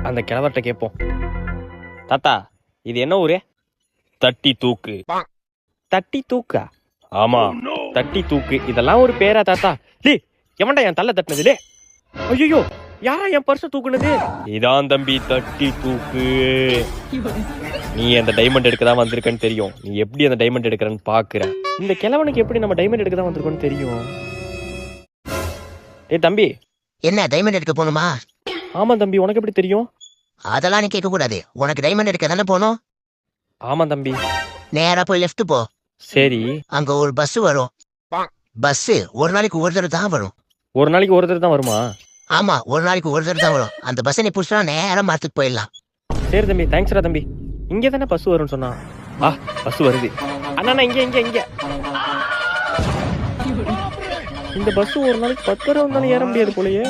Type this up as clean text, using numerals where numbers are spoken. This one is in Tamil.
அந்த கிழவர்கிட்ட கேட்போம். தாத்தா, இது என்ன ஊரு? தட்டி தூக்கு. தட்டி தூக்கா? ஆமா, தட்டி தூக்கு. இதெல்லாம் ஒரு பேரா தாத்தா? லே, எவன்டா என் தள்ள தட்டினது? லே, ஐயோ, யாரா என் பர்ஸ தூக்குனது? இதான் தம்பி தட்டி தூக்கு. நீ அந்த டைமண்ட் எடுக்க தான் வந்திருக்கன்னு தெரியும். நீ எப்படி அந்த டைமண்ட் எடுக்கிறன்னு பாக்குற. இந்த கிழவனுக்கு எப்படி நம்ம டைமண்ட் எடுக்க தான் வந்திருக்கோன்னு தெரியும். ஏய் தம்பி. என்ன டைமண்ட் எடுக்க போகணுமா? ஆமா தம்பி, உனக்கு எப்படி தெரியும்? அதெல்லாம் நீ கேட்க கூடாது. உனக்கு டைமண்ட் எடுக்க தானே போகணும். ஆமா தம்பி. நேரா போய் லெஃப்ட் போ. சரி. அங்க ஒரு பஸ் வரும். பஸ் ஒரு நாளைக்கு ஒரு தடவை தான் வரும். ஒரு நாளைக்கு ஒரு தடவை தான் வருமா? ஆமா, ஒரு நாளைக்கு ஒரு தடவை தான் வரும். அந்த பஸ்ஸை நீ புடிச்சா நேரம் மாத்துக்கு போயிடலாம். சரி தம்பி, தேங்க்ஸ்ரா தம்பி. இங்கே தானே பஸ் வரும்னு சொன்னா. பஸ் வருது. அண்ணா இங்க இங்க இங்க. இந்த பஸ் ஒரு நாளைக்கு 10 தடவை வந்தாலும் ஏற முடியாது போலயே.